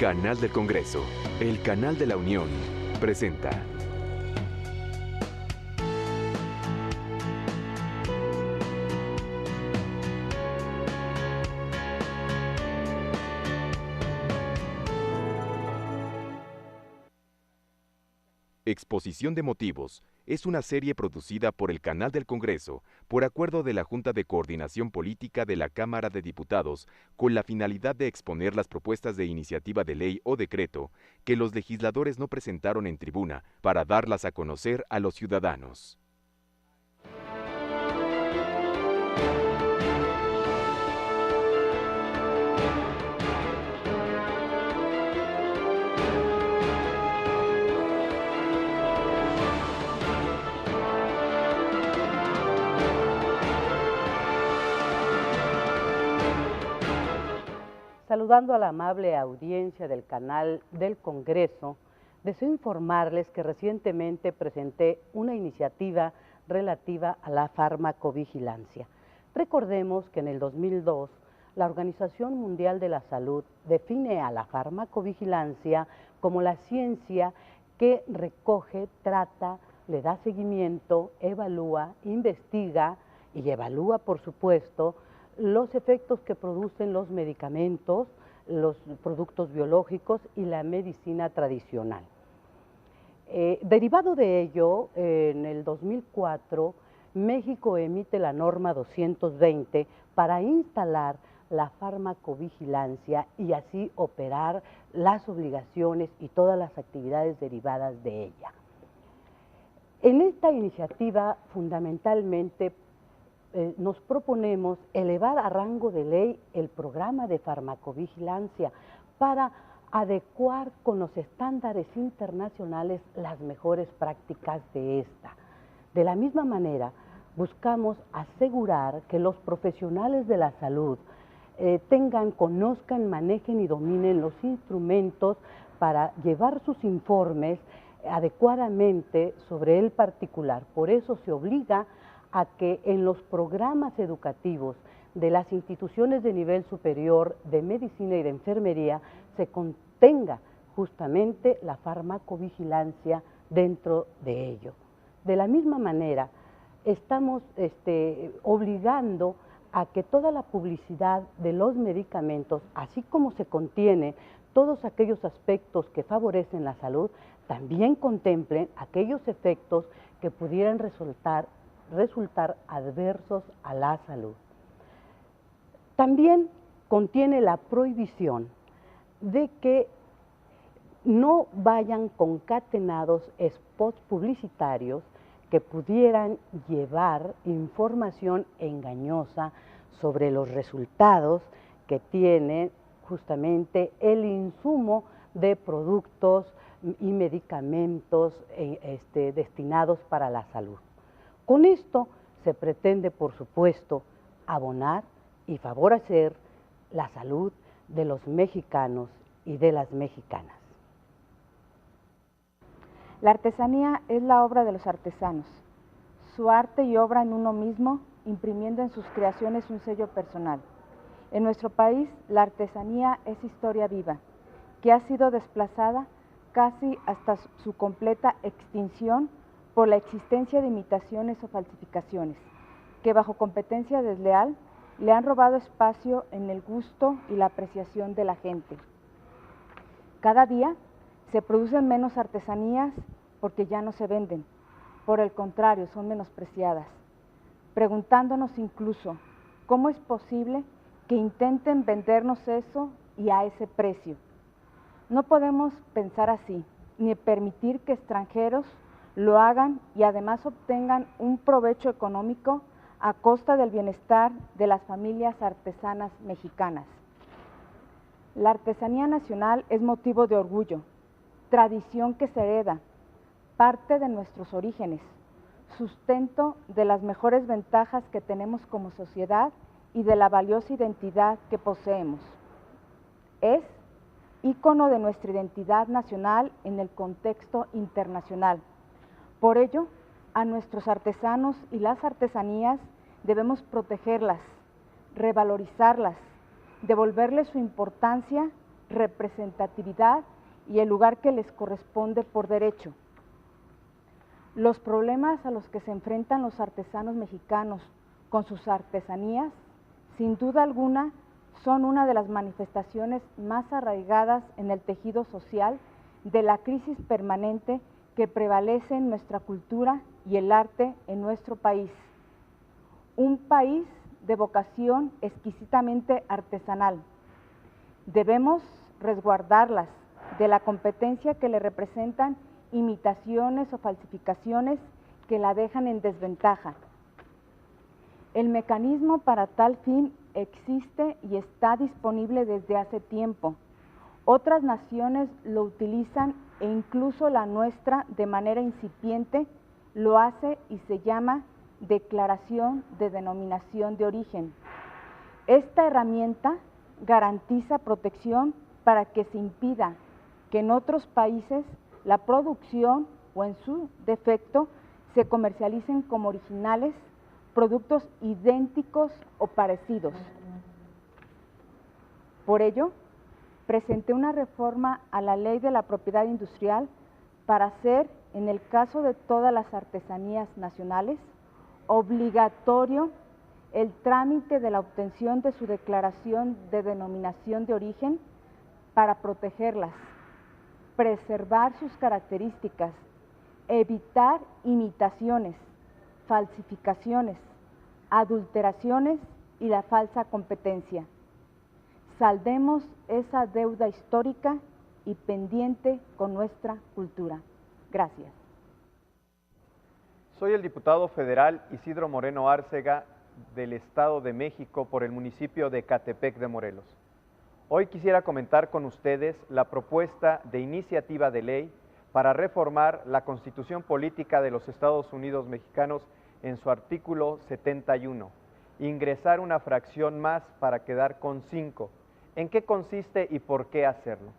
Canal del Congreso, el canal de la Unión, presenta. Exposición de Motivos es una serie producida por el Canal del Congreso por acuerdo de la Junta de Coordinación Política de la Cámara de Diputados con la finalidad de exponer las propuestas de iniciativa de ley o decreto que los legisladores no presentaron en tribuna para darlas a conocer a los ciudadanos. Saludando a la amable audiencia del canal del Congreso, deseo informarles que recientemente presenté una iniciativa relativa a la farmacovigilancia. Recordemos que en el 2002, la Organización Mundial de la Salud define a la farmacovigilancia como la ciencia que recoge, trata, le da seguimiento, evalúa, investiga y evalúa, por supuesto, los efectos que producen los medicamentos, los productos biológicos y la medicina tradicional. Derivado de ello, en el 2004, México emite la norma 220 para instalar la farmacovigilancia y así operar las obligaciones y todas las actividades derivadas de ella. En esta iniciativa, fundamentalmente, nos proponemos elevar a rango de ley el programa de farmacovigilancia para adecuar con los estándares internacionales las mejores prácticas de esta. De la misma manera, buscamos asegurar que los profesionales de la salud conozcan, manejen y dominen los instrumentos para llevar sus informes adecuadamente sobre el particular. Por eso se obliga a que en los programas educativos de las instituciones de nivel superior de medicina y de enfermería se contenga justamente la farmacovigilancia dentro de ello. De la misma manera, estamos obligando a que toda la publicidad de los medicamentos, así como se contiene todos aquellos aspectos que favorecen la salud, también contemplen aquellos efectos que pudieran resultar adversos a la salud. También contiene la prohibición de que no vayan concatenados spots publicitarios que pudieran llevar información engañosa sobre los resultados que tiene justamente el insumo de productos y medicamentos destinados para la salud. Con esto se pretende, por supuesto, abonar y favorecer la salud de los mexicanos y de las mexicanas. La artesanía es la obra de los artesanos, su arte y obra en uno mismo, imprimiendo en sus creaciones un sello personal. En nuestro país, la artesanía es historia viva, que ha sido desplazada casi hasta su completa extinción por la existencia de imitaciones o falsificaciones, que bajo competencia desleal le han robado espacio en el gusto y la apreciación de la gente. Cada día se producen menos artesanías porque ya no se venden, por el contrario, son menospreciadas, preguntándonos incluso cómo es posible que intenten vendernos eso y a ese precio. No podemos pensar así, ni permitir que extranjeros lo hagan y además obtengan un provecho económico a costa del bienestar de las familias artesanas mexicanas. La artesanía nacional es motivo de orgullo, tradición que se hereda, parte de nuestros orígenes, sustento de las mejores ventajas que tenemos como sociedad y de la valiosa identidad que poseemos. Es ícono de nuestra identidad nacional en el contexto internacional. Por ello, a nuestros artesanos y las artesanías debemos protegerlas, revalorizarlas, devolverles su importancia representatividad y el lugar que les corresponde por derecho. Los problemas a los que se enfrentan los artesanos mexicanos con sus artesanías, sin duda alguna, son una de las manifestaciones más arraigadas en el tejido social de la crisis permanente que prevalece en nuestra cultura y el arte en nuestro país. Un país de vocación exquisitamente artesanal. Debemos resguardarlas de la competencia que le representan imitaciones o falsificaciones que la dejan en desventaja. El mecanismo para tal fin existe y está disponible desde hace tiempo. Otras naciones lo utilizan e incluso la nuestra de manera incipiente lo hace y se llama Declaración de Denominación de Origen. Esta herramienta garantiza protección para que se impida que en otros países la producción o en su defecto se comercialicen como originales productos idénticos o parecidos. Por ello, presenté una reforma a la Ley de la Propiedad Industrial para hacer, en el caso de todas las artesanías nacionales, obligatorio el trámite de la obtención de su declaración de denominación de origen para protegerlas, preservar sus características, evitar imitaciones, falsificaciones, adulteraciones y la falsa competencia. Saldemos esa deuda histórica y pendiente con nuestra cultura. Gracias. Soy el diputado federal Isidro Moreno Árcega del Estado de México por el municipio de Ecatepec de Morelos. Hoy quisiera comentar con ustedes la propuesta de iniciativa de ley para reformar la Constitución Política de los Estados Unidos Mexicanos en su artículo 71, ingresar una fracción más para quedar con 5. ¿En qué consiste y por qué hacerlo?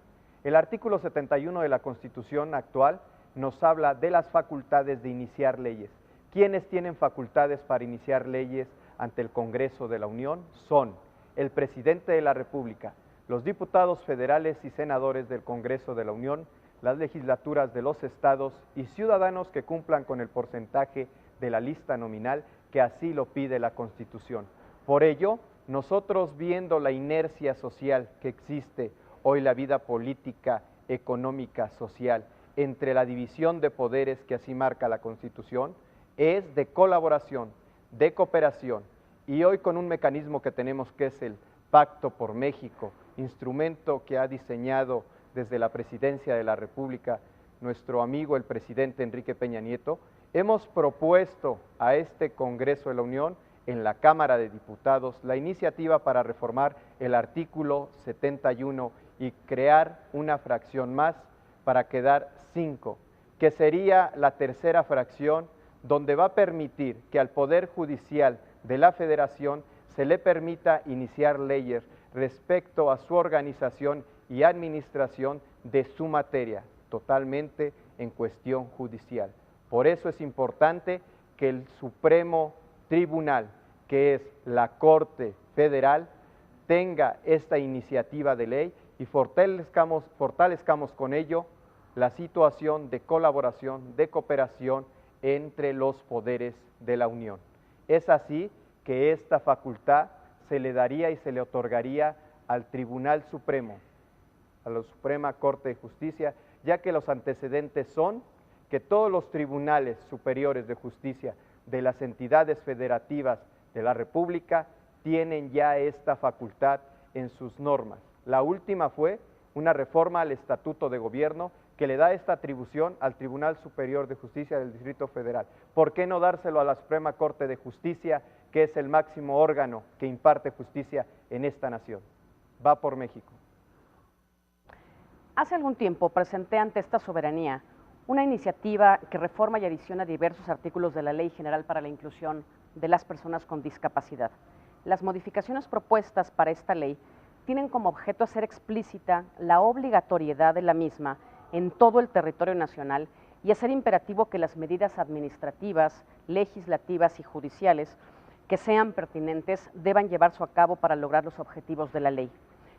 El artículo 71 de la Constitución actual nos habla de las facultades de iniciar leyes. ¿Quiénes tienen facultades para iniciar leyes ante el Congreso de la Unión? Son el presidente de la República, los diputados federales y senadores del Congreso de la Unión, las legislaturas de los estados y ciudadanos que cumplan con el porcentaje de la lista nominal que así lo pide la Constitución. Por ello, nosotros viendo la inercia social que existe hoy, la vida política, económica, social, entre la división de poderes que así marca la Constitución, es de colaboración, de cooperación, y hoy con un mecanismo que tenemos que es el Pacto por México, instrumento que ha diseñado desde la Presidencia de la República nuestro amigo el presidente Enrique Peña Nieto, hemos propuesto a este Congreso de la Unión, en la Cámara de Diputados, la iniciativa para reformar el artículo 71 y crear una fracción más para quedar 5, que sería la tercera fracción, donde va a permitir que al Poder Judicial de la Federación se le permita iniciar leyes respecto a su organización y administración de su materia, totalmente en cuestión judicial. Por eso es importante que el Supremo Tribunal, que es la Corte Federal, tenga esta iniciativa de ley y fortalezcamos con ello la situación de colaboración, de cooperación entre los poderes de la Unión. Es así que esta facultad se le daría y se le otorgaría al Tribunal Supremo, a la Suprema Corte de Justicia, ya que los antecedentes son que todos los tribunales superiores de justicia de las entidades federativas de la República tienen ya esta facultad en sus normas. La última fue una reforma al Estatuto de Gobierno que le da esta atribución al Tribunal Superior de Justicia del Distrito Federal. ¿Por qué no dárselo a la Suprema Corte de Justicia, que es el máximo órgano que imparte justicia en esta nación? Va por México. Hace algún tiempo presenté ante esta soberanía una iniciativa que reforma y adiciona diversos artículos de la Ley General para la Inclusión de las Personas con Discapacidad. Las modificaciones propuestas para esta ley tienen como objeto hacer explícita la obligatoriedad de la misma en todo el territorio nacional y hacer imperativo que las medidas administrativas, legislativas y judiciales que sean pertinentes deban llevarse a cabo para lograr los objetivos de la ley.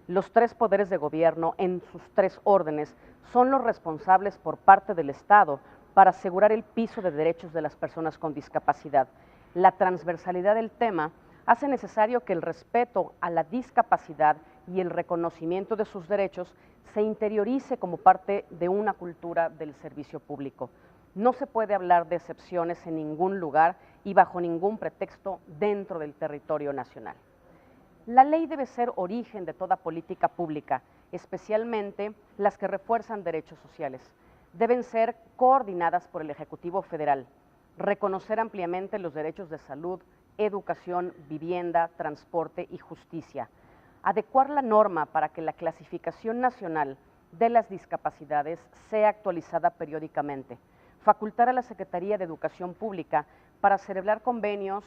Los tres poderes de gobierno, en sus tres órdenes, son los responsables por parte del Estado para asegurar el piso de derechos de las personas con discapacidad. La transversalidad del tema hace necesario que el respeto a la discapacidad y el reconocimiento de sus derechos se interiorice como parte de una cultura del servicio público. No se puede hablar de excepciones en ningún lugar y bajo ningún pretexto dentro del territorio nacional. La ley debe ser origen de toda política pública, especialmente las que refuerzan derechos sociales. Deben ser coordinadas por el Ejecutivo Federal, reconocer ampliamente los derechos de salud, educación, vivienda, transporte y justicia, adecuar la norma para que la clasificación nacional de las discapacidades sea actualizada periódicamente, facultar a la Secretaría de Educación Pública para celebrar convenios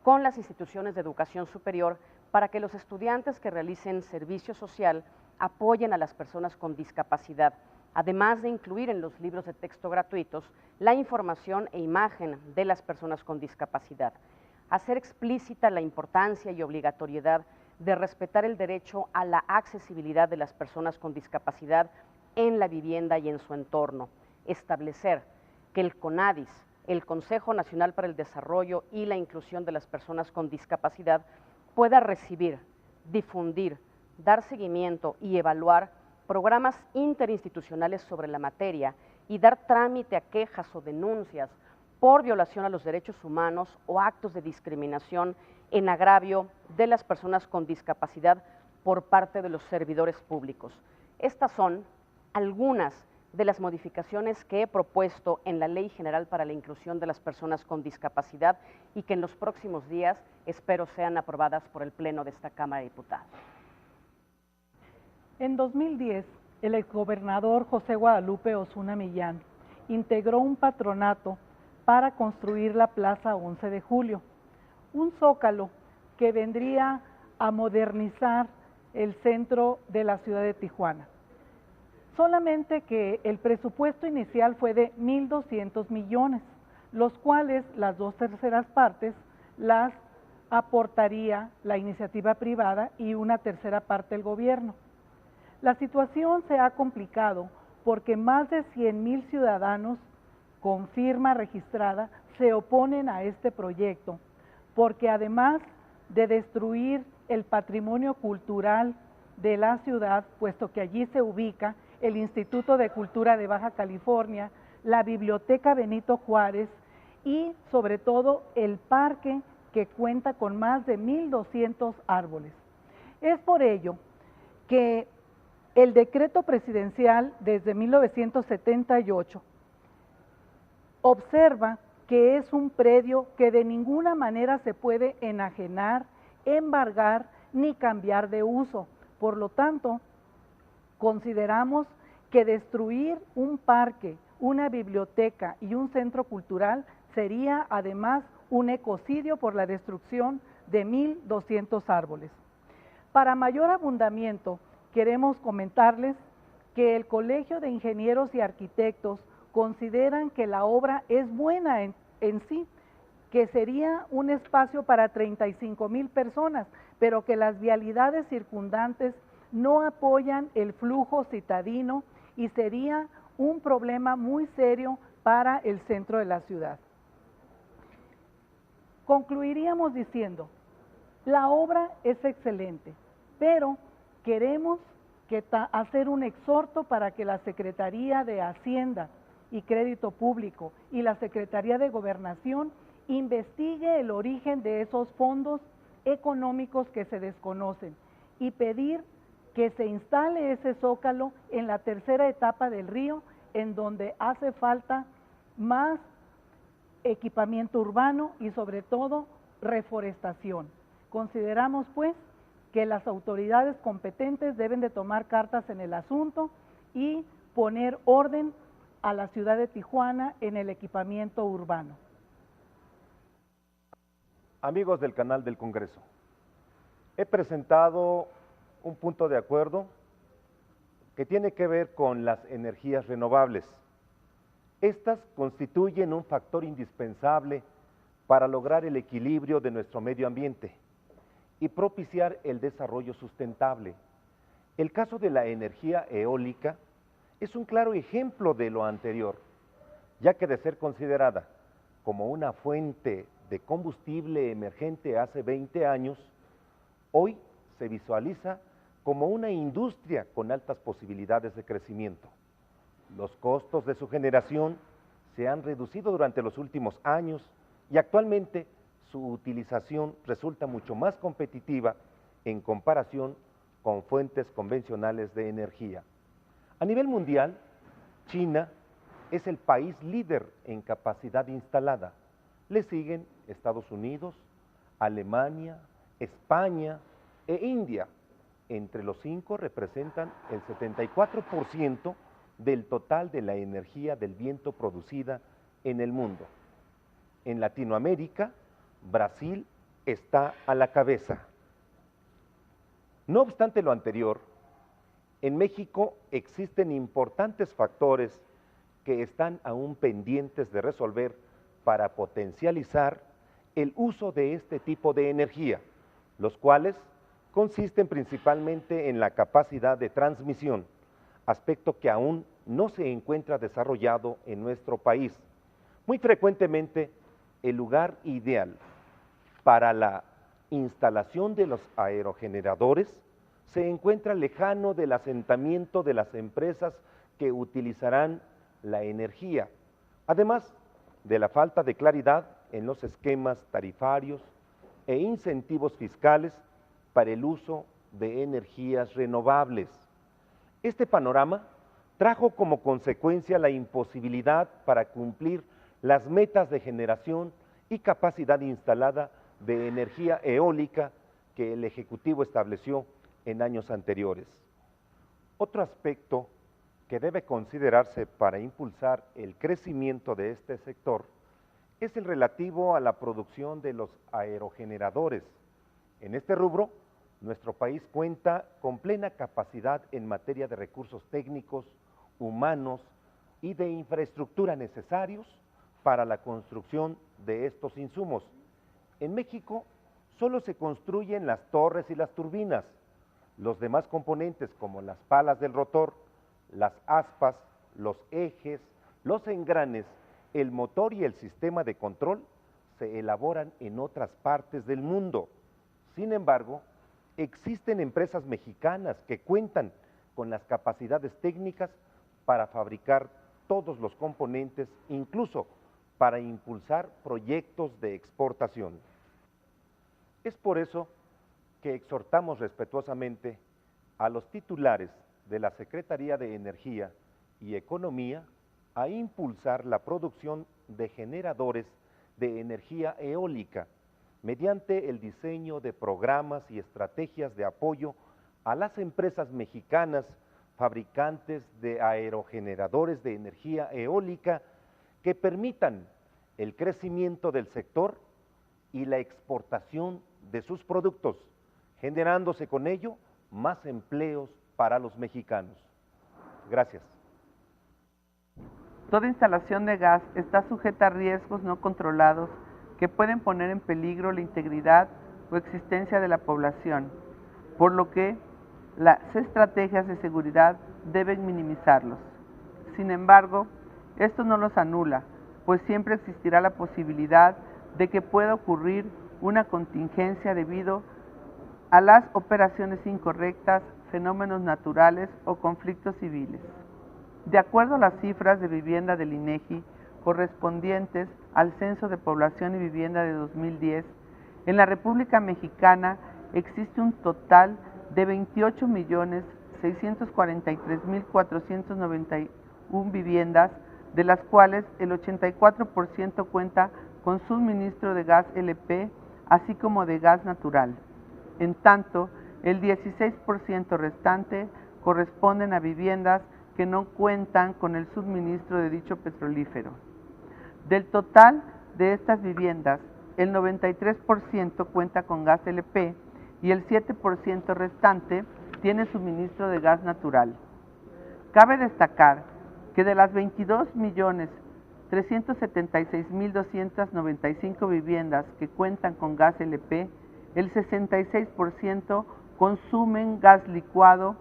con las instituciones de educación superior para que los estudiantes que realicen servicio social apoyen a las personas con discapacidad, además de incluir en los libros de texto gratuitos la información e imagen de las personas con discapacidad, hacer explícita la importancia y obligatoriedad de respetar el derecho a la accesibilidad de las personas con discapacidad en la vivienda y en su entorno, establecer que el CONADIS, el Consejo Nacional para el Desarrollo y la Inclusión de las Personas con Discapacidad, pueda recibir, difundir, dar seguimiento y evaluar programas interinstitucionales sobre la materia y dar trámite a quejas o denuncias por violación a los derechos humanos o actos de discriminación en agravio de las personas con discapacidad por parte de los servidores públicos. Estas son algunas de las modificaciones que he propuesto en la Ley General para la Inclusión de las Personas con Discapacidad y que en los próximos días espero sean aprobadas por el Pleno de esta Cámara de Diputados. En 2010, el exgobernador José Guadalupe Osuna Millán integró un patronato para construir la Plaza 11 de Julio, un zócalo que vendría a modernizar el centro de la ciudad de Tijuana. Solamente que el presupuesto inicial fue de 1.200 millones, los cuales las 2/3 partes las aportaría la iniciativa privada y una tercera parte el gobierno. La situación se ha complicado porque más de 100,000 ciudadanos con firma registrada se oponen a este proyecto, porque además de destruir el patrimonio cultural de la ciudad, puesto que allí se ubica el Instituto de Cultura de Baja California, la Biblioteca Benito Juárez y sobre todo el parque que cuenta con más de 1.200 árboles. Es por ello que el decreto presidencial desde 1978 observa que es un predio que de ninguna manera se puede enajenar, embargar ni cambiar de uso. Por lo tanto, consideramos que destruir un parque, una biblioteca y un centro cultural sería además un ecocidio por la destrucción de 1.200 árboles. Para mayor abundamiento, queremos comentarles que el Colegio de Ingenieros y Arquitectos consideran que la obra es buena en sí, que sería un espacio para 35,000 personas, pero que las vialidades circundantes no apoyan el flujo citadino y sería un problema muy serio para el centro de la ciudad. Concluiríamos diciendo, la obra es excelente, pero queremos hacer un exhorto para que la Secretaría de Hacienda y Crédito Público y la Secretaría de Gobernación investigue el origen de esos fondos económicos que se desconocen y pedir que se instale ese zócalo en la tercera etapa del río, en donde hace falta más equipamiento urbano y sobre todo reforestación. Consideramos pues que las autoridades competentes deben de tomar cartas en el asunto y poner orden a la ciudad de Tijuana en el equipamiento urbano. Amigos del canal del Congreso, he presentado un punto de acuerdo que tiene que ver con las energías renovables. Estas constituyen un factor indispensable para lograr el equilibrio de nuestro medio ambiente y propiciar el desarrollo sustentable. El caso de la energía eólica es un claro ejemplo de lo anterior, ya que de ser considerada como una fuente de combustible emergente hace 20 años, hoy se visualiza como una industria con altas posibilidades de crecimiento. Los costos de su generación se han reducido durante los últimos años y actualmente su utilización resulta mucho más competitiva en comparación con fuentes convencionales de energía. A nivel mundial, China es el país líder en capacidad instalada. Le siguen Estados Unidos, Alemania, España e India. Entre los 5 representan el 74% del total de la energía del viento producida en el mundo. En Latinoamérica, Brasil está a la cabeza. No obstante lo anterior, en México existen importantes factores que están aún pendientes de resolver para potencializar el uso de este tipo de energía, los cuales consisten principalmente en la capacidad de transmisión, aspecto que aún no se encuentra desarrollado en nuestro país. Muy frecuentemente, el lugar ideal para la instalación de los aerogeneradores se encuentra lejano del asentamiento de las empresas que utilizarán la energía, además de la falta de claridad en los esquemas tarifarios e incentivos fiscales para el uso de energías renovables. Este panorama trajo como consecuencia la imposibilidad para cumplir las metas de generación y capacidad instalada de energía eólica que el Ejecutivo estableció en años anteriores. Otro aspecto que debe considerarse para impulsar el crecimiento de este sector es el relativo a la producción de los aerogeneradores. En este rubro, nuestro país cuenta con plena capacidad en materia de recursos técnicos, humanos y de infraestructura necesarios para la construcción de estos insumos. En México solo se construyen las torres y las turbinas. Los demás componentes como las palas del rotor, las aspas, los ejes, los engranes, el motor y el sistema de control se elaboran en otras partes del mundo. Sin embargo, existen empresas mexicanas que cuentan con las capacidades técnicas para fabricar todos los componentes, incluso para impulsar proyectos de exportación. Es por eso que exhortamos respetuosamente a los titulares de la Secretaría de Energía y Economía a impulsar la producción de generadores de energía eólica mediante el diseño de programas y estrategias de apoyo a las empresas mexicanas fabricantes de aerogeneradores de energía eólica que permitan el crecimiento del sector y la exportación de sus productos, generándose con ello más empleos para los mexicanos. Gracias. Toda instalación de gas está sujeta a riesgos no controlados que pueden poner en peligro la integridad o existencia de la población, por lo que las estrategias de seguridad deben minimizarlos. Sin embargo, esto no los anula, pues siempre existirá la posibilidad de que pueda ocurrir una contingencia debido a las operaciones incorrectas, fenómenos naturales o conflictos civiles. De acuerdo a las cifras de vivienda del INEGI correspondientes al Censo de Población y Vivienda de 2010, en la República Mexicana existe un total de 28.643.491 viviendas, de las cuales el 84% cuenta con suministro de gas LP, así como de gas natural. En tanto, el 16% restante corresponden a viviendas que no cuentan con el suministro de dicho petrolífero. Del total de estas viviendas, el 93% cuenta con gas LP y el 7% restante tiene suministro de gas natural. Cabe destacar que de las 22.376.295 viviendas que cuentan con gas LP, el 66% consumen gas licuado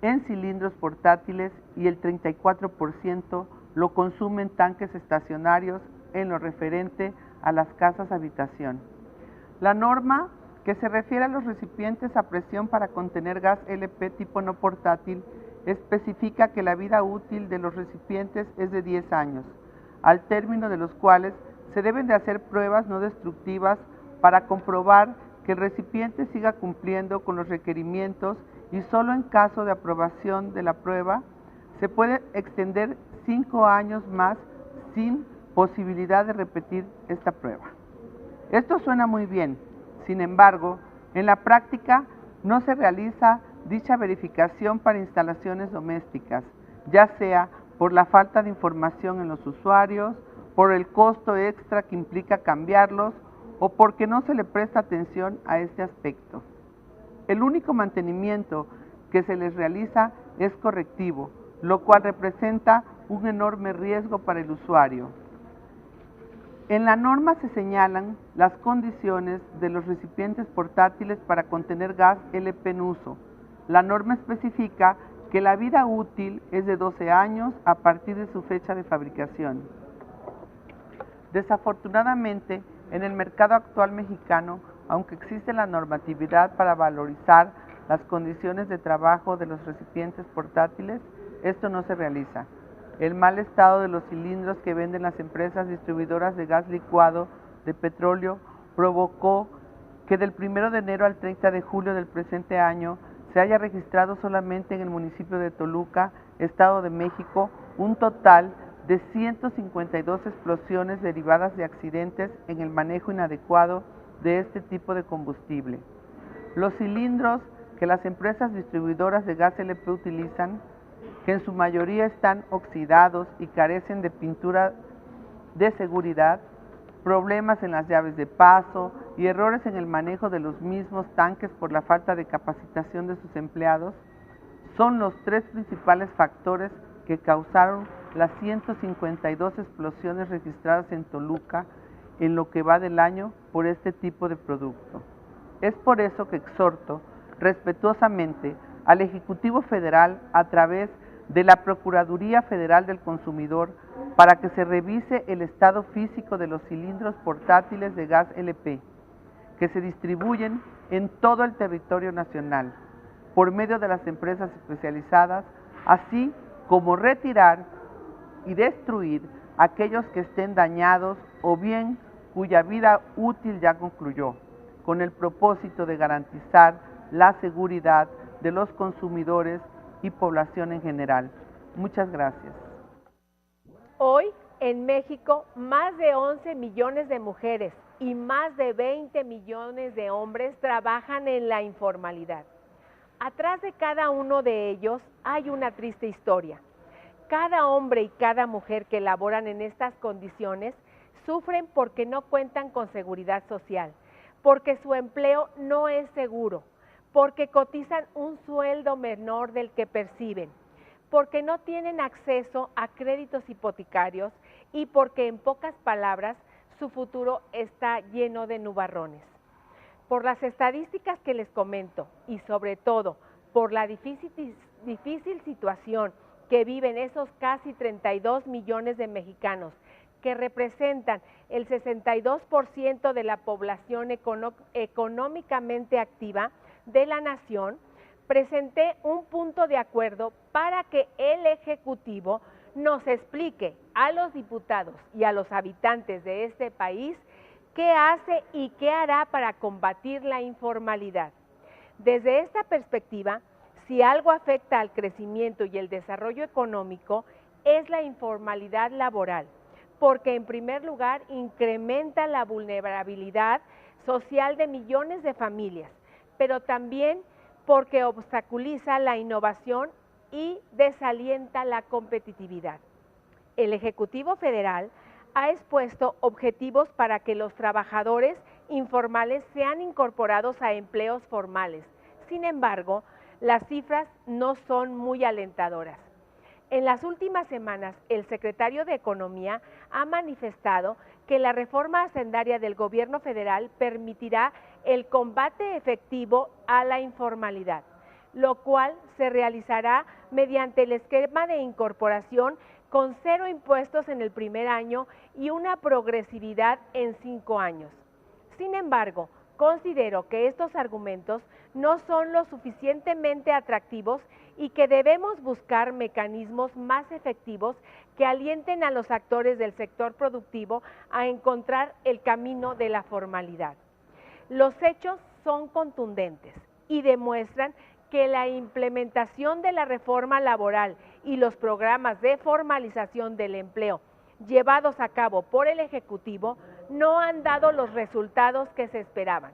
en cilindros portátiles y el 34% lo consume en tanques estacionarios en lo referente a las casas habitación. La norma que se refiere a los recipientes a presión para contener gas LP tipo no portátil especifica que la vida útil de los recipientes es de 10 años, al término de los cuales se deben de hacer pruebas no destructivas para comprobar que el recipiente siga cumpliendo con los requerimientos y solo en caso de aprobación de la prueba se puede extender 5 años más sin posibilidad de repetir esta prueba. Esto suena muy bien, sin embargo, en la práctica no se realiza dicha verificación para instalaciones domésticas, ya sea por la falta de información en los usuarios, por el costo extra que implica cambiarlos o porque no se le presta atención a este aspecto. El único mantenimiento que se les realiza es correctivo, lo cual representa un enorme riesgo para el usuario. En la norma se señalan las condiciones de los recipientes portátiles para contener gas LP en uso. La norma especifica que la vida útil es de 12 años a partir de su fecha de fabricación. Desafortunadamente, en el mercado actual mexicano, aunque existe la normatividad para valorizar las condiciones de trabajo de los recipientes portátiles, esto no se realiza. El mal estado de los cilindros que venden las empresas distribuidoras de gas licuado de petróleo provocó que del 1 de enero al 30 de julio del presente año se haya registrado solamente en el municipio de Toluca, Estado de México, un total de 152 explosiones derivadas de accidentes en el manejo inadecuado de este tipo de combustible. Los cilindros que las empresas distribuidoras de gas LP utilizan, que en su mayoría están oxidados y carecen de pintura de seguridad, problemas en las llaves de paso y errores en el manejo de los mismos tanques por la falta de capacitación de sus empleados, son los 3 principales factores que causaron las 152 explosiones registradas en Toluca en lo que va del año por este tipo de producto. Es por eso que exhorto respetuosamente al Ejecutivo Federal a través de la Procuraduría Federal del Consumidor para que se revise el estado físico de los cilindros portátiles de gas LP que se distribuyen en todo el territorio nacional por medio de las empresas especializadas, así como retirar y destruir aquellos que estén dañados o bien cuya vida útil ya concluyó, con el propósito de garantizar la seguridad de los consumidores y población en general. Muchas gracias. Hoy, en México, más de 11 millones de mujeres y más de 20 millones de hombres trabajan en la informalidad. Atrás de cada uno de ellos hay una triste historia. Cada hombre y cada mujer que laboran en estas condiciones sufren porque no cuentan con seguridad social, porque su empleo no es seguro, porque cotizan un sueldo menor del que perciben, porque no tienen acceso a créditos hipotecarios y porque, en pocas palabras, su futuro está lleno de nubarrones. Por las estadísticas que les comento y sobre todo por la difícil situación que viven esos casi 32 millones de mexicanos que representan el 62% de la población económicamente activa de la nación, presenté un punto de acuerdo para que el Ejecutivo nos explique a los diputados y a los habitantes de este país qué hace y qué hará para combatir la informalidad. Desde esta perspectiva, si algo afecta al crecimiento y el desarrollo económico, es la informalidad laboral, porque en primer lugar incrementa la vulnerabilidad social de millones de familias, pero también porque obstaculiza la innovación y desalienta la competitividad. El Ejecutivo Federal ha expuesto objetivos para que los trabajadores informales sean incorporados a empleos formales. Sin embargo, las cifras no son muy alentadoras. En las últimas semanas, el secretario de Economía ha manifestado que la reforma hacendaria del gobierno federal permitirá el combate efectivo a la informalidad. lo cual se realizará mediante el esquema de incorporación con 0 impuestos en el primer año y una progresividad en 5 años. Sin embargo, considero que estos argumentos no son lo suficientemente atractivos y que debemos buscar mecanismos más efectivos que alienten a los actores del sector productivo a encontrar el camino de la formalidad. Los hechos son contundentes y demuestran que la implementación de la reforma laboral y los programas de formalización del empleo llevados a cabo por el Ejecutivo no han dado los resultados que se esperaban.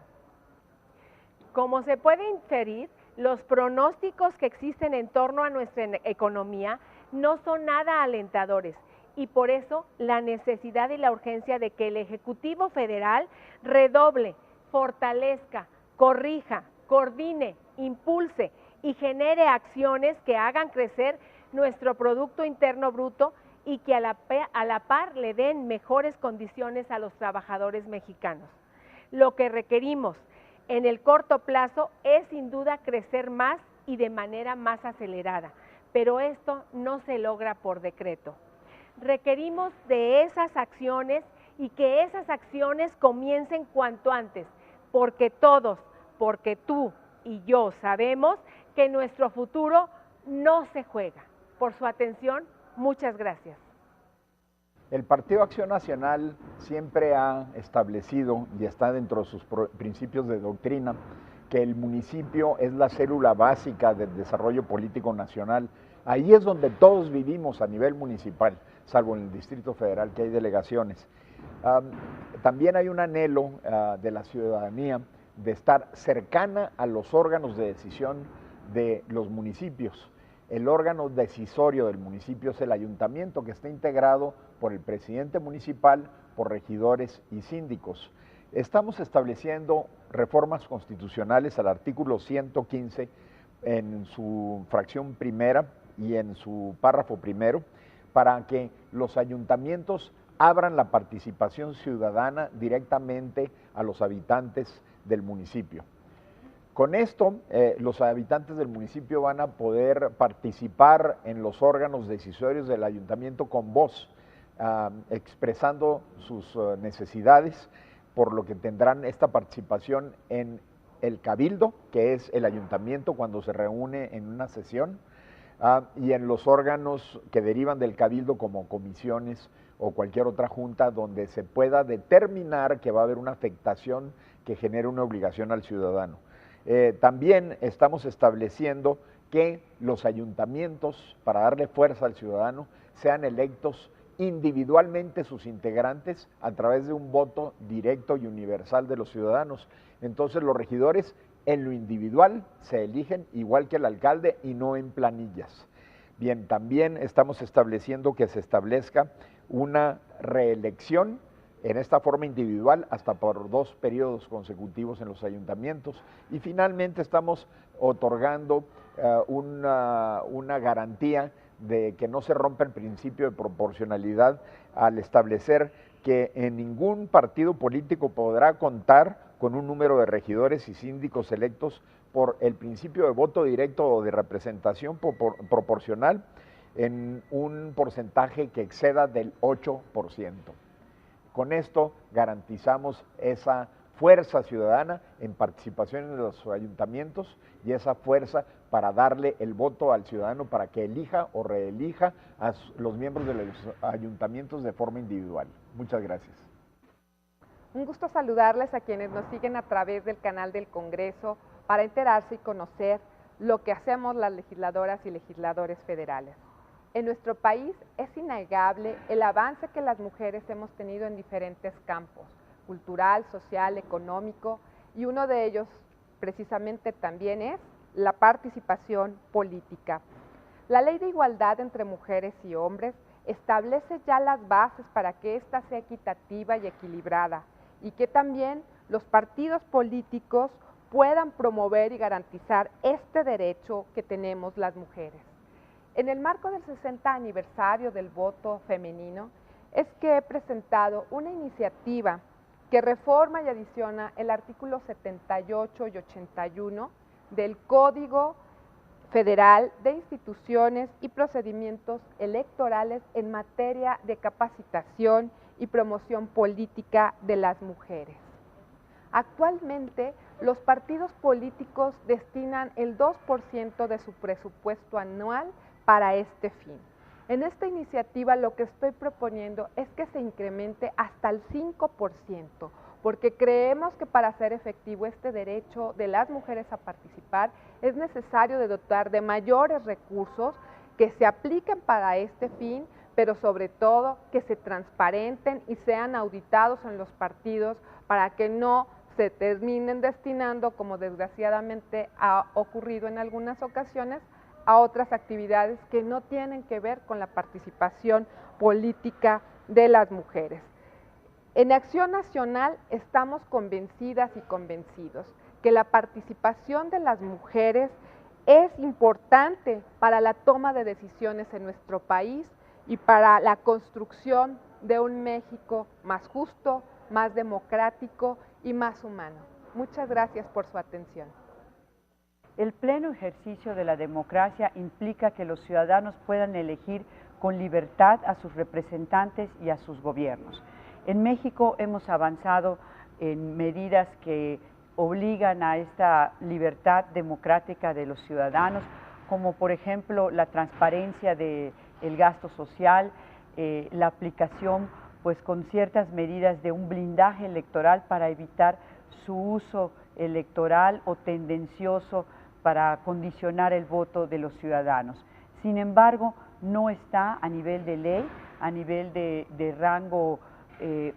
Como se puede inferir, los pronósticos que existen en torno a nuestra economía no son nada alentadores y por eso la necesidad y la urgencia de que el Ejecutivo Federal redoble, fortalezca, corrija, coordine, impulse y genere acciones que hagan crecer nuestro Producto Interno Bruto y que a la par le den mejores condiciones a los trabajadores mexicanos. Lo que requerimos en el corto plazo es sin duda crecer más y de manera más acelerada, pero esto no se logra por decreto. Requerimos de esas acciones y que esas acciones comiencen cuanto antes, porque todos, porque tú y yo sabemos que nuestro futuro no se juega. Por su atención, muchas gracias. El Partido Acción Nacional siempre ha establecido y está dentro de sus principios de doctrina que el municipio es la célula básica del desarrollo político nacional. Ahí es donde todos vivimos a nivel municipal, salvo en el Distrito Federal que hay delegaciones. También hay un anhelo de la ciudadanía de estar cercana a los órganos de decisión de los municipios. El órgano decisorio del municipio es el ayuntamiento, que está integrado por el presidente municipal, por regidores y síndicos. Estamos estableciendo reformas constitucionales al artículo 115 en su fracción primera y en su párrafo primero, para que los ayuntamientos abran la participación ciudadana directamente a los habitantes del municipio. Con esto, los habitantes del municipio van a poder participar en los órganos decisorios del ayuntamiento con voz, expresando sus necesidades, por lo que tendrán esta participación en el cabildo, que es el ayuntamiento cuando se reúne en una sesión, y en los órganos que derivan del cabildo como comisiones o cualquier otra junta donde se pueda determinar que va a haber una afectación que genere una obligación al ciudadano. También estamos estableciendo que los ayuntamientos, para darle fuerza al ciudadano, sean electos individualmente sus integrantes a través de un voto directo y universal de los ciudadanos. Entonces los regidores en lo individual se eligen igual que el alcalde y no en planillas. Bien, también estamos estableciendo que se establezca una reelección en esta forma individual hasta por 2 periodos consecutivos en los ayuntamientos. Y finalmente estamos otorgando una garantía de que no se rompa el principio de proporcionalidad al establecer que en ningún partido político podrá contar con un número de regidores y síndicos electos por el principio de voto directo o de representación proporcional en un porcentaje que exceda del 8%. Con esto garantizamos esa fuerza ciudadana en participación en los ayuntamientos y esa fuerza para darle el voto al ciudadano para que elija o reelija a los miembros de los ayuntamientos de forma individual. Muchas gracias. Un gusto saludarles a quienes nos siguen a través del canal del Congreso para enterarse y conocer lo que hacemos las legisladoras y legisladores federales. En nuestro país es innegable el avance que las mujeres hemos tenido en diferentes campos, cultural, social, económico, y uno de ellos precisamente también es la participación política. La Ley de Igualdad entre Mujeres y Hombres establece ya las bases para que ésta sea equitativa y equilibrada, y que también los partidos políticos puedan promover y garantizar este derecho que tenemos las mujeres. En el marco del 60 aniversario del voto femenino, es que he presentado una iniciativa que reforma y adiciona el artículo 78 y 81 del Código federal de instituciones y procedimientos electorales en materia de capacitación y promoción política de las mujeres. Actualmente, los partidos políticos destinan el 2% de su presupuesto anual para este fin. En esta iniciativa lo que estoy proponiendo es que se incremente hasta el 5%, porque creemos que para hacer efectivo este derecho de las mujeres a participar es necesario de dotar de mayores recursos que se apliquen para este fin, pero sobre todo que se transparenten y sean auditados en los partidos para que no se terminen destinando, como desgraciadamente ha ocurrido en algunas ocasiones, a otras actividades que no tienen que ver con la participación política de las mujeres. En Acción Nacional estamos convencidas y convencidos que la participación de las mujeres es importante para la toma de decisiones en nuestro país y para la construcción de un México más justo, más democrático y más humano. Muchas gracias por su atención. El pleno ejercicio de la democracia implica que los ciudadanos puedan elegir con libertad a sus representantes y a sus gobiernos. En México hemos avanzado en medidas que obligan a esta libertad democrática de los ciudadanos, como por ejemplo la transparencia del gasto social, la aplicación pues con ciertas medidas de un blindaje electoral para evitar su uso electoral o tendencioso para condicionar el voto de los ciudadanos. Sin embargo, no está a nivel de ley, a nivel de rango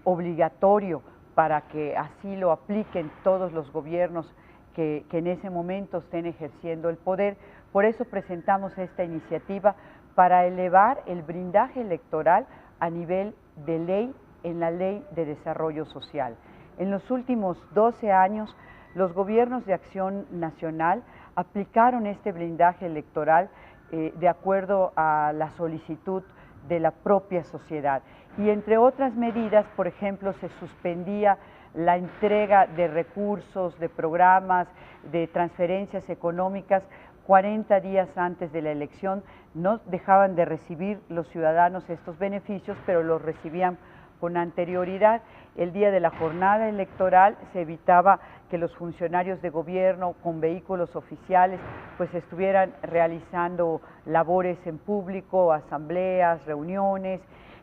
obligatorio para que así lo apliquen todos los gobiernos que en ese momento estén ejerciendo el poder. Por eso presentamos esta iniciativa para elevar el blindaje electoral a nivel de ley en la Ley de Desarrollo Social. En los últimos 12 años, los gobiernos de Acción Nacional aplicaron este blindaje electoral de acuerdo a la solicitud de la propia sociedad. Y entre otras medidas, por ejemplo, se suspendía la entrega de recursos, de programas, de transferencias económicas 40 días antes de la elección. No dejaban de recibir los ciudadanos estos beneficios, pero los recibían con anterioridad. El día de la jornada electoral se evitaba que los funcionarios de gobierno con vehículos oficiales pues estuvieran realizando labores en público, asambleas, reuniones,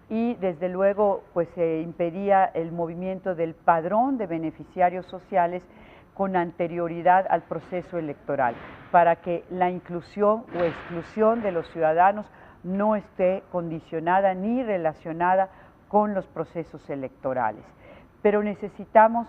y desde luego pues se impedía el movimiento del padrón de beneficiarios sociales con anterioridad al proceso electoral, para que la inclusión o exclusión de los ciudadanos no esté condicionada ni relacionada con los procesos electorales. Pero necesitamos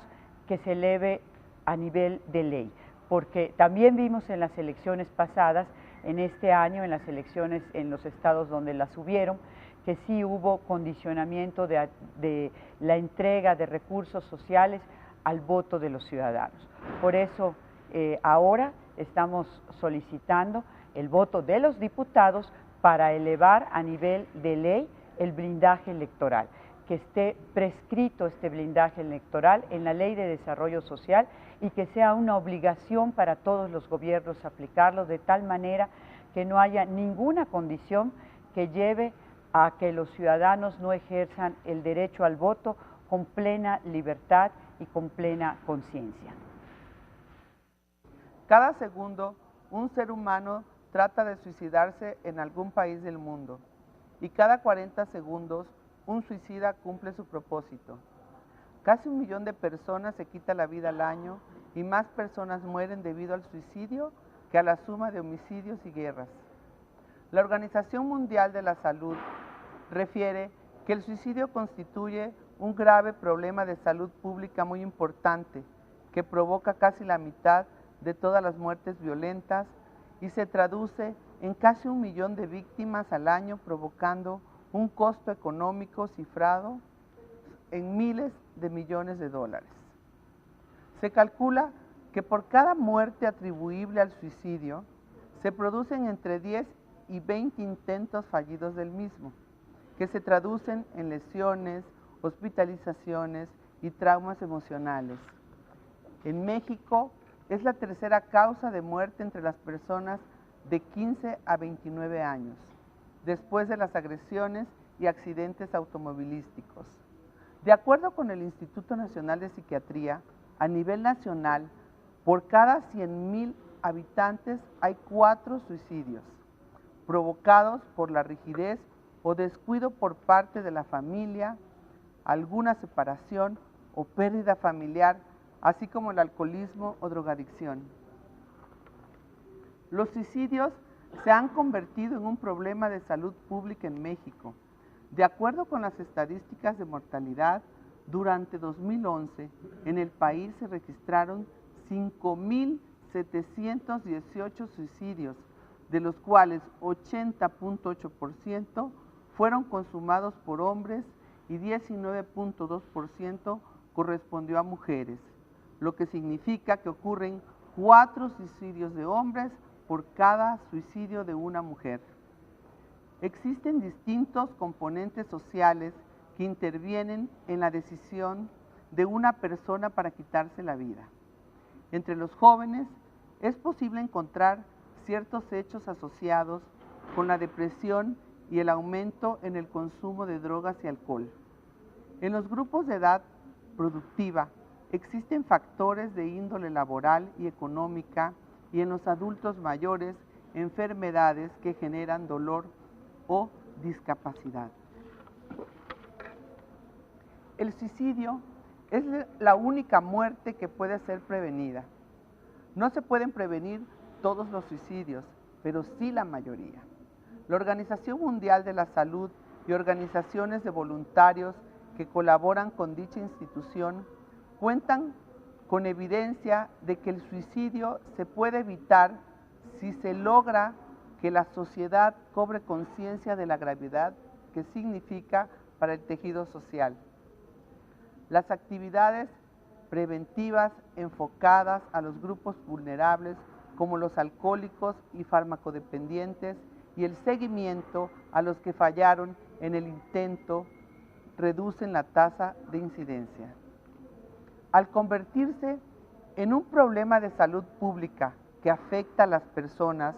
que se eleve a nivel de ley, porque también vimos en las elecciones pasadas, en este año, en las elecciones en los estados donde las hubieron, que sí hubo condicionamiento de la entrega de recursos sociales al voto de los ciudadanos. Por eso ahora estamos solicitando el voto de los diputados para elevar a nivel de ley el blindaje electoral, que esté prescrito este blindaje electoral en la Ley de Desarrollo Social y que sea una obligación para todos los gobiernos aplicarlo, de tal manera que no haya ninguna condición que lleve a que los ciudadanos no ejerzan el derecho al voto con plena libertad y con plena conciencia. Cada segundo, un ser humano trata de suicidarse en algún país del mundo, y cada 40 segundos, un suicida cumple su propósito. Casi 1 millón de personas se quita la vida al año y más personas mueren debido al suicidio que a la suma de homicidios y guerras. La Organización Mundial de la Salud refiere que el suicidio constituye un grave problema de salud pública muy importante que provoca casi la mitad de todas las muertes violentas y se traduce en casi 1 millón de víctimas al año, provocando un costo económico cifrado en miles de millones de dólares. Se calcula que por cada muerte atribuible al suicidio se producen entre 10 y 20 intentos fallidos del mismo, que se traducen en lesiones, hospitalizaciones y traumas emocionales. En México es la tercera causa de muerte entre las personas de 15 a 29 años, después de las agresiones y accidentes automovilísticos. De acuerdo con el Instituto Nacional de Psiquiatría, a nivel nacional, por cada 100,000 habitantes hay 4 suicidios, provocados por la rigidez o descuido por parte de la familia, alguna separación o pérdida familiar, así como el alcoholismo o drogadicción. Los suicidios se han convertido en un problema de salud pública en México. De acuerdo con las estadísticas de mortalidad, durante 2011 en el país se registraron 5,718 suicidios, de los cuales 80,8% fueron consumados por hombres y 19,2% correspondió a mujeres, lo que significa que ocurren 4 suicidios de hombres por cada suicidio de una mujer. Existen distintos componentes sociales que intervienen en la decisión de una persona para quitarse la vida. Entre los jóvenes es posible encontrar ciertos hechos asociados con la depresión y el aumento en el consumo de drogas y alcohol. En los grupos de edad productiva existen factores de índole laboral y económica, y en los adultos mayores, enfermedades que generan dolor o discapacidad. El suicidio es la única muerte que puede ser prevenida. No se pueden prevenir todos los suicidios, pero sí la mayoría. La Organización Mundial de la Salud y organizaciones de voluntarios que colaboran con dicha institución cuentan con evidencia de que el suicidio se puede evitar si se logra que la sociedad cobre conciencia de la gravedad que significa para el tejido social. Las actividades preventivas enfocadas a los grupos vulnerables como los alcohólicos y farmacodependientes y el seguimiento a los que fallaron en el intento reducen la tasa de incidencia. Al convertirse en un problema de salud pública que afecta a las personas,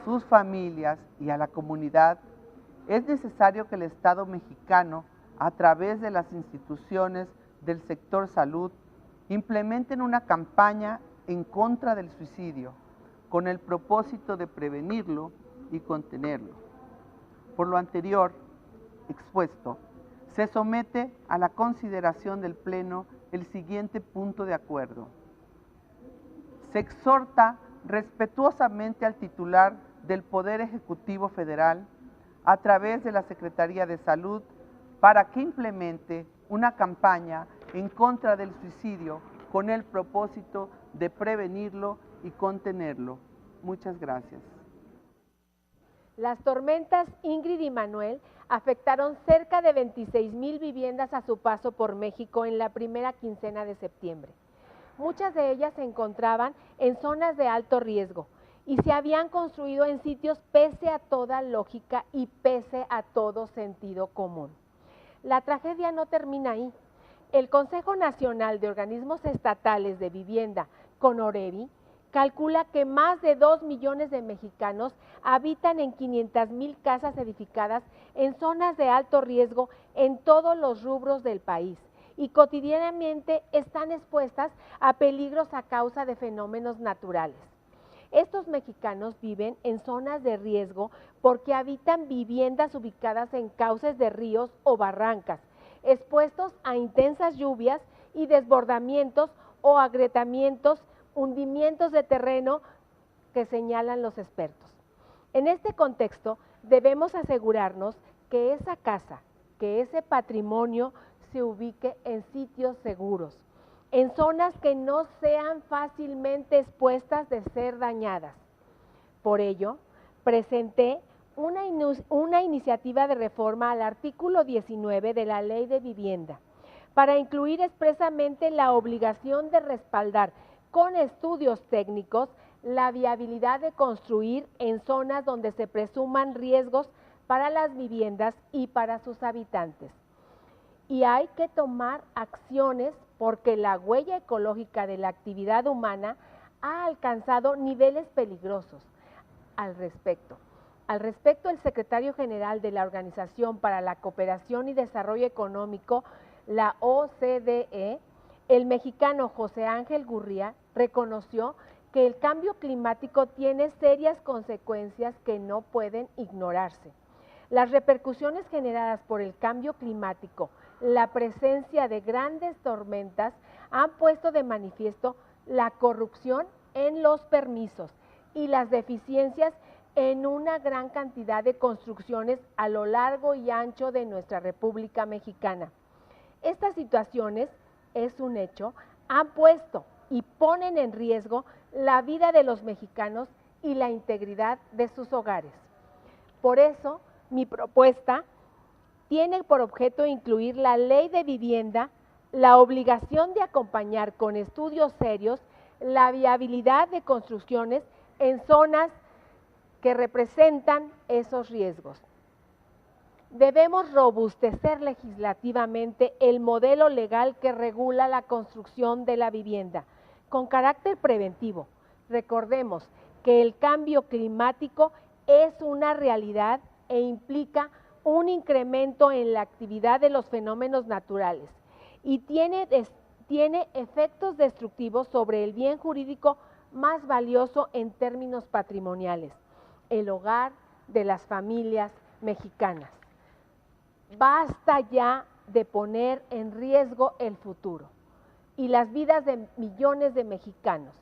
sus familias y a la comunidad, es necesario que el Estado mexicano, a través de las instituciones del sector salud, implementen una campaña en contra del suicidio, con el propósito de prevenirlo y contenerlo. Por lo anterior expuesto, se somete a la consideración del Pleno el siguiente punto de acuerdo. Se exhorta respetuosamente al titular del Poder Ejecutivo Federal, a través de la Secretaría de Salud, para que implemente una campaña en contra del suicidio con el propósito de prevenirlo y contenerlo. Muchas gracias. Las tormentas Ingrid y Manuel afectaron cerca de 26,000 viviendas a su paso por México en la primera quincena de septiembre. Muchas de ellas se encontraban en zonas de alto riesgo y se habían construido en sitios pese a toda lógica y pese a todo sentido común. La tragedia no termina ahí. El Consejo Nacional de Organismos Estatales de Vivienda, CONOREVI, calcula que más de 2 millones de mexicanos habitan en 500,000 casas edificadas en zonas de alto riesgo en todos los rubros del país y cotidianamente están expuestas a peligros a causa de fenómenos naturales. Estos mexicanos viven en zonas de riesgo porque habitan viviendas ubicadas en cauces de ríos o barrancas, expuestos a intensas lluvias y desbordamientos o agrietamientos, hundimientos de terreno que señalan los expertos. En este contexto, debemos asegurarnos que esa casa, que ese patrimonio se ubique en sitios seguros, en zonas que no sean fácilmente expuestas de ser dañadas. Por ello, presenté una iniciativa de reforma al artículo 19 de la Ley de Vivienda, para incluir expresamente la obligación de respaldar con estudios técnicos la viabilidad de construir en zonas donde se presuman riesgos para las viviendas y para sus habitantes. Y hay que tomar acciones porque la huella ecológica de la actividad humana ha alcanzado niveles peligrosos. al respecto. Al respecto, el secretario general de la Organización para la Cooperación y Desarrollo Económico, la OCDE, el mexicano José Ángel Gurría, reconoció que el cambio climático tiene serias consecuencias que no pueden ignorarse. Las repercusiones generadas por el cambio climático, la presencia de grandes tormentas, han puesto de manifiesto la corrupción en los permisos y las deficiencias en una gran cantidad de construcciones a lo largo y ancho de nuestra República Mexicana. Estas situaciones, es un hecho, han puesto y ponen en riesgo la vida de los mexicanos y la integridad de sus hogares. Por eso, mi propuesta tiene por objeto incluir la ley de vivienda, la obligación de acompañar con estudios serios la viabilidad de construcciones en zonas que representan esos riesgos. Debemos robustecer legislativamente el modelo legal que regula la construcción de la vivienda, con carácter preventivo. Recordemos que el cambio climático es una realidad e implica un incremento en la actividad de los fenómenos naturales y tiene efectos destructivos sobre el bien jurídico más valioso en términos patrimoniales, el hogar de las familias mexicanas. Basta ya de poner en riesgo el futuro y las vidas de millones de mexicanos.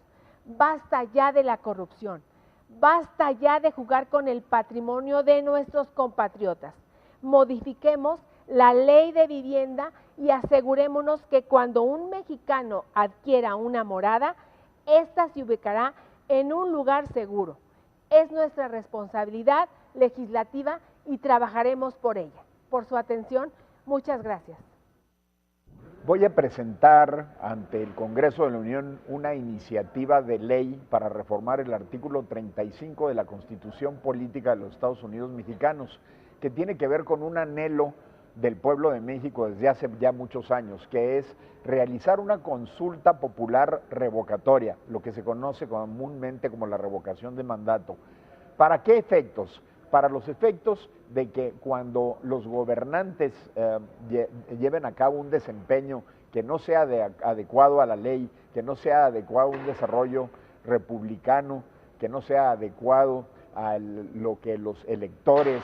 Basta ya de la corrupción. Basta ya de jugar con el patrimonio de nuestros compatriotas. Modifiquemos la ley de vivienda y asegurémonos que cuando un mexicano adquiera una morada, ésta se ubicará en un lugar seguro. Es nuestra responsabilidad legislativa y trabajaremos por ella. Por su atención, muchas gracias. Voy a presentar ante el Congreso de la Unión una iniciativa de ley para reformar el artículo 35 de la Constitución Política de los Estados Unidos Mexicanos, que tiene que ver con un anhelo del pueblo de México desde hace ya muchos años, que es realizar una consulta popular revocatoria, lo que se conoce comúnmente como la revocación de mandato. ¿Para qué efectos? Para los efectos de que cuando los gobernantes lleven a cabo un desempeño que no sea adecuado a la ley, que no sea adecuado a un desarrollo republicano, que no sea adecuado a lo que los electores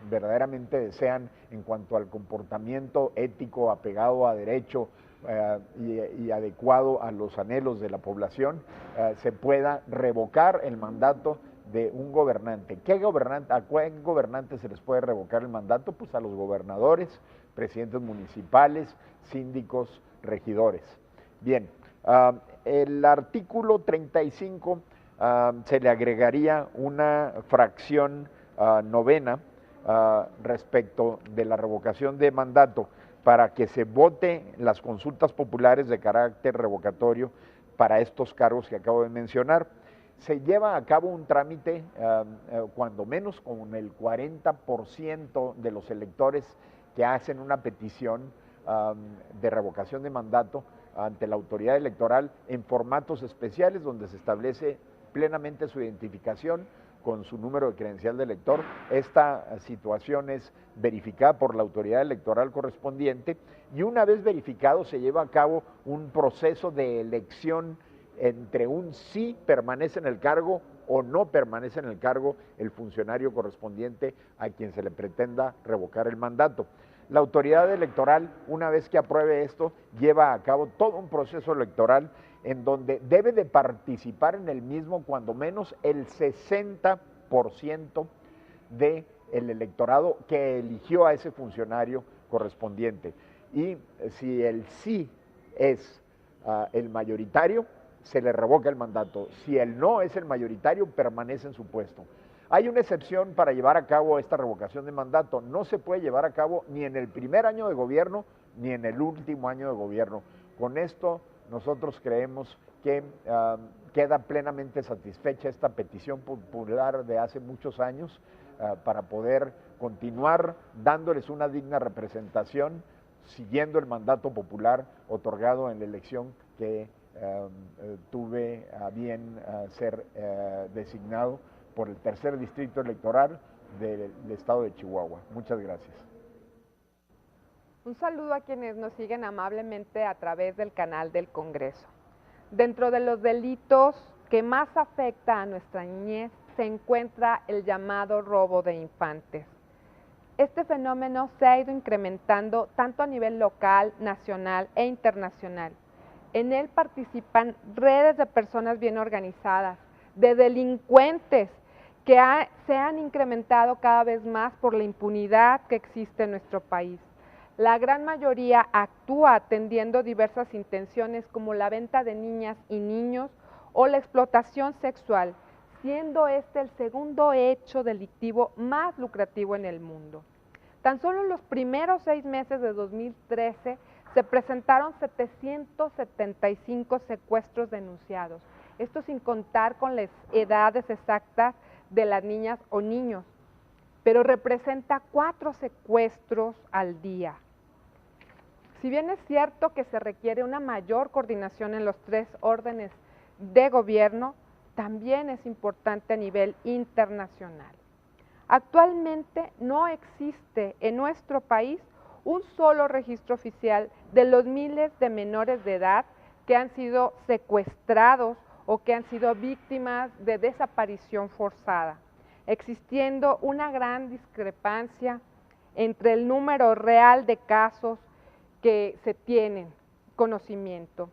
verdaderamente desean en cuanto al comportamiento ético apegado a derecho y adecuado a los anhelos de la población, se pueda revocar el mandato de un gobernante. ¿A qué gobernante se les puede revocar el mandato? Pues a los gobernadores, presidentes municipales, síndicos, regidores. Bien, el artículo 35 se le agregaría una fracción novena respecto de la revocación de mandato para que se vote las consultas populares de carácter revocatorio para estos cargos que acabo de mencionar. Se lleva a cabo un trámite, cuando menos con el 40% de los electores que hacen una petición de revocación de mandato ante la autoridad electoral en formatos especiales donde se establece plenamente su identificación con su número de credencial de elector. Esta situación es verificada por la autoridad electoral correspondiente y una vez verificado se lleva a cabo un proceso de elección entre un sí permanece en el cargo o no permanece en el cargo el funcionario correspondiente a quien se le pretenda revocar el mandato. La autoridad electoral, una vez que apruebe esto, lleva a cabo todo un proceso electoral en donde debe de participar en el mismo cuando menos el 60% del electorado que eligió a ese funcionario correspondiente. Y si el sí es el mayoritario, se le revoca el mandato. Si el no es el mayoritario, permanece en su puesto. Hay una excepción para llevar a cabo esta revocación de mandato. No se puede llevar a cabo ni en el primer año de gobierno ni en el último año de gobierno. Con esto nosotros creemos que queda plenamente satisfecha esta petición popular de hace muchos años para poder continuar dándoles una digna representación siguiendo el mandato popular otorgado en la elección que tuve a bien ser designado por el tercer distrito electoral del estado de Chihuahua. Muchas gracias. Un saludo a quienes nos siguen amablemente a través del canal del Congreso. Dentro de los delitos que más afecta a nuestra niñez se encuentra el llamado robo de infantes. Este fenómeno se ha ido incrementando tanto a nivel local, nacional e internacional. En él participan redes de personas bien organizadas, de delincuentes que se han incrementado cada vez más por la impunidad que existe en nuestro país. La gran mayoría actúa atendiendo diversas intenciones como la venta de niñas y niños o la explotación sexual, siendo este el segundo hecho delictivo más lucrativo en el mundo. Tan solo en los primeros 6 meses de 2013 se presentaron 775 secuestros denunciados, esto sin contar con las edades exactas de las niñas o niños, pero representa 4 secuestros al día. Si bien es cierto que se requiere una mayor coordinación en los 3 órdenes de gobierno, también es importante a nivel internacional. Actualmente no existe en nuestro país un solo registro oficial de los miles de menores de edad que han sido secuestrados o que han sido víctimas de desaparición forzada, existiendo una gran discrepancia entre el número real de casos que se tienen conocimiento.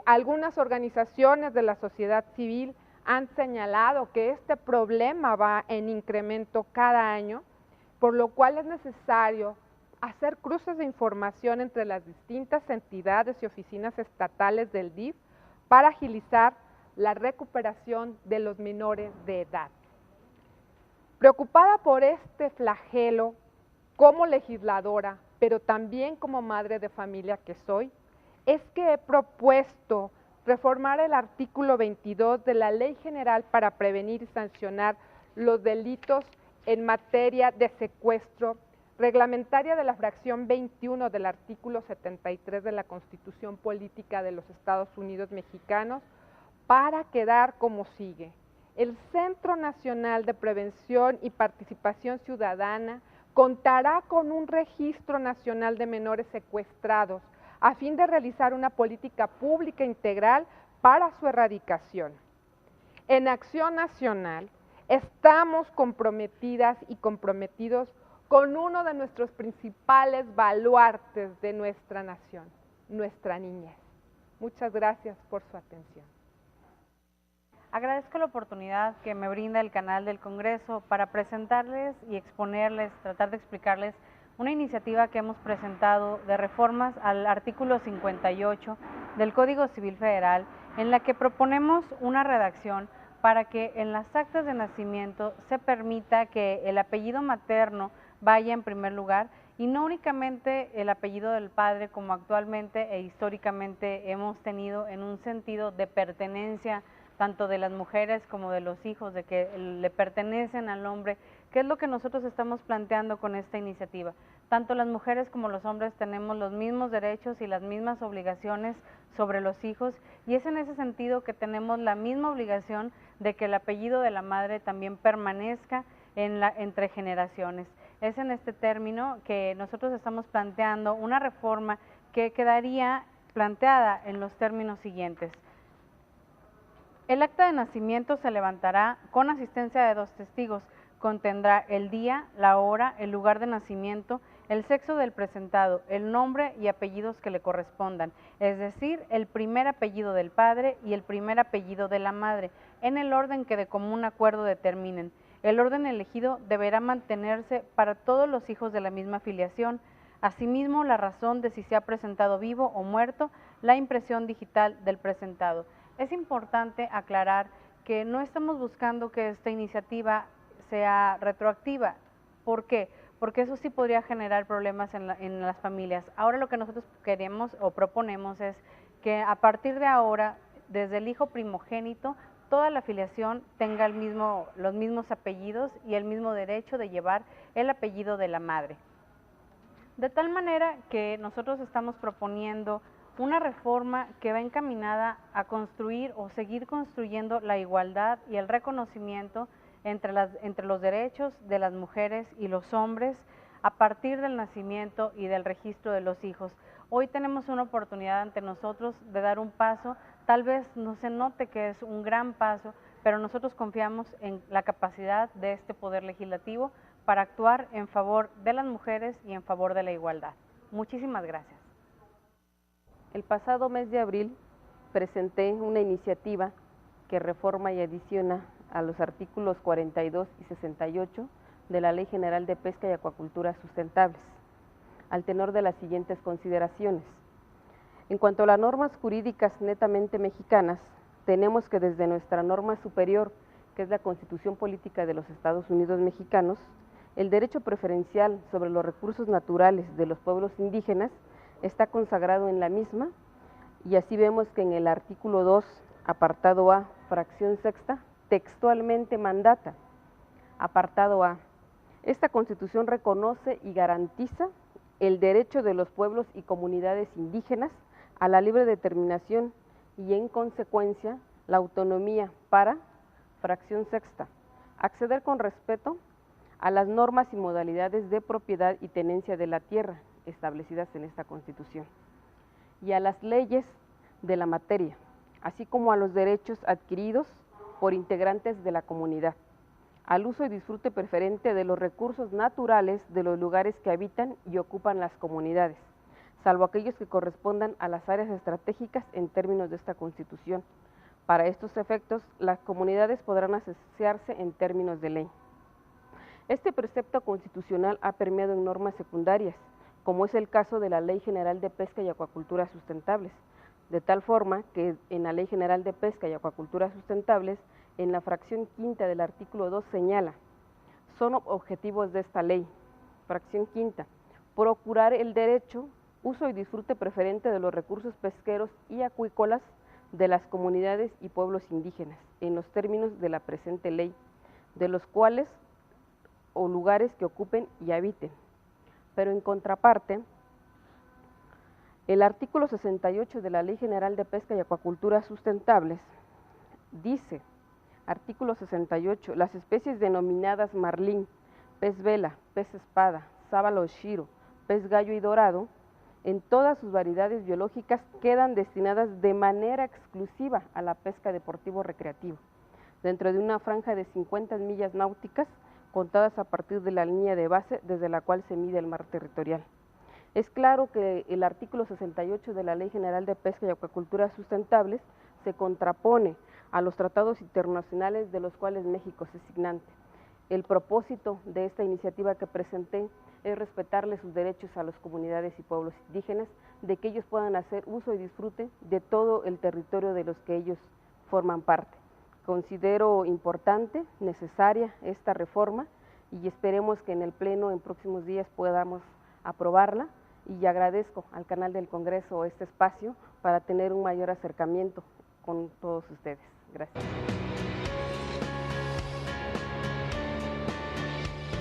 Algunas organizaciones de la sociedad civil han señalado que este problema va en incremento cada año, por lo cual es necesario hacer cruces de información entre las distintas entidades y oficinas estatales del DIF para agilizar la recuperación de los menores de edad. Preocupada por este flagelo, como legisladora, pero también como madre de familia que soy, es que he propuesto reformar el artículo 22 de la Ley General para prevenir y sancionar los delitos en materia de secuestro, reglamentaria de la fracción 21 del artículo 73 de la Constitución Política de los Estados Unidos Mexicanos, para quedar como sigue. El Centro Nacional de Prevención y Participación Ciudadana contará con un registro nacional de menores secuestrados a fin de realizar una política pública integral para su erradicación. En Acción Nacional estamos comprometidas y comprometidos con uno de nuestros principales baluartes de nuestra nación, nuestra niñez. Muchas gracias por su atención. Agradezco la oportunidad que me brinda el canal del Congreso para presentarles y exponerles, tratar de explicarles una iniciativa que hemos presentado de reformas al artículo 58 del Código Civil Federal, en la que proponemos una redacción para que en las actas de nacimiento se permita que el apellido materno vaya en primer lugar y no únicamente el apellido del padre como actualmente e históricamente hemos tenido en un sentido de pertenencia tanto de las mujeres como de los hijos, de que le pertenecen al hombre, que es lo que nosotros estamos planteando con esta iniciativa. Tanto las mujeres como los hombres tenemos los mismos derechos y las mismas obligaciones sobre los hijos, y es en ese sentido que tenemos la misma obligación de que el apellido de la madre también permanezca entre generaciones. Es en este término que nosotros estamos planteando una reforma que quedaría planteada en los términos siguientes. El acta de nacimiento se levantará con asistencia de 2 testigos, contendrá el día, la hora, el lugar de nacimiento, el sexo del presentado, el nombre y apellidos que le correspondan, es decir, el primer apellido del padre y el primer apellido de la madre, en el orden que de común acuerdo determinen. El orden elegido deberá mantenerse para todos los hijos de la misma filiación. Asimismo, la razón de si se ha presentado vivo o muerto, la impresión digital del presentado. Es importante aclarar que no estamos buscando que esta iniciativa sea retroactiva. ¿Por qué? Porque eso sí podría generar problemas en las familias. Ahora lo que nosotros queremos o proponemos es que a partir de ahora, desde el hijo primogénito, toda la filiación tenga los mismos apellidos y el mismo derecho de llevar el apellido de la madre. De tal manera que nosotros estamos proponiendo una reforma que va encaminada a construir o seguir construyendo la igualdad y el reconocimiento entre los derechos de las mujeres y los hombres a partir del nacimiento y del registro de los hijos. Hoy tenemos una oportunidad ante nosotros de dar un paso, tal vez no se note que es un gran paso, pero nosotros confiamos en la capacidad de este Poder Legislativo para actuar en favor de las mujeres y en favor de la igualdad. Muchísimas gracias. El pasado mes de abril presenté una iniciativa que reforma y adiciona a los artículos 42 y 68 de la Ley General de Pesca y Acuacultura Sustentables, al tenor de las siguientes consideraciones. En cuanto a las normas jurídicas netamente mexicanas, tenemos que desde nuestra norma superior, que es la Constitución Política de los Estados Unidos Mexicanos, el derecho preferencial sobre los recursos naturales de los pueblos indígenas está consagrado en la misma, y así vemos que en el artículo 2, apartado A, fracción sexta, textualmente mandata, apartado A, esta Constitución reconoce y garantiza el derecho de los pueblos y comunidades indígenas a la libre determinación y en consecuencia la autonomía para, fracción sexta, acceder con respeto a las normas y modalidades de propiedad y tenencia de la tierra establecidas en esta Constitución y a las leyes de la materia, así como a los derechos adquiridos por integrantes de la comunidad, al uso y disfrute preferente de los recursos naturales de los lugares que habitan y ocupan las comunidades, salvo aquellos que correspondan a las áreas estratégicas en términos de esta Constitución. Para estos efectos, las comunidades podrán asociarse en términos de ley. Este precepto constitucional ha permeado en normas secundarias, como es el caso de la Ley General de Pesca y Acuacultura Sustentables, de tal forma que en la Ley General de Pesca y Acuacultura Sustentables, en la fracción quinta del artículo 2 señala, son objetivos de esta ley, fracción quinta, procurar el derecho, uso y disfrute preferente de los recursos pesqueros y acuícolas de las comunidades y pueblos indígenas, en los términos de la presente ley, de los cuales o lugares que ocupen y habiten. Pero en contraparte, el artículo 68 de la Ley General de Pesca y Acuacultura Sustentables dice, artículo 68, las especies denominadas marlín, pez vela, pez espada, sábalo shiro, pez gallo y dorado, en todas sus variedades biológicas quedan destinadas de manera exclusiva a la pesca deportivo-recreativa, dentro de una franja de 50 millas náuticas, contadas a partir de la línea de base desde la cual se mide el mar territorial. Es claro que el artículo 68 de la Ley General de Pesca y Acuacultura Sustentables se contrapone a los tratados internacionales de los cuales México es signante. El propósito de esta iniciativa que presenté es respetarle sus derechos a las comunidades y pueblos indígenas, de que ellos puedan hacer uso y disfrute de todo el territorio de los que ellos forman parte. Considero importante, necesaria esta reforma y esperemos que en el Pleno en próximos días podamos aprobarla, y agradezco al canal del Congreso este espacio para tener un mayor acercamiento con todos ustedes. Gracias.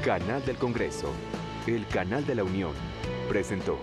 Canal del Congreso, el canal de la Unión, presentó.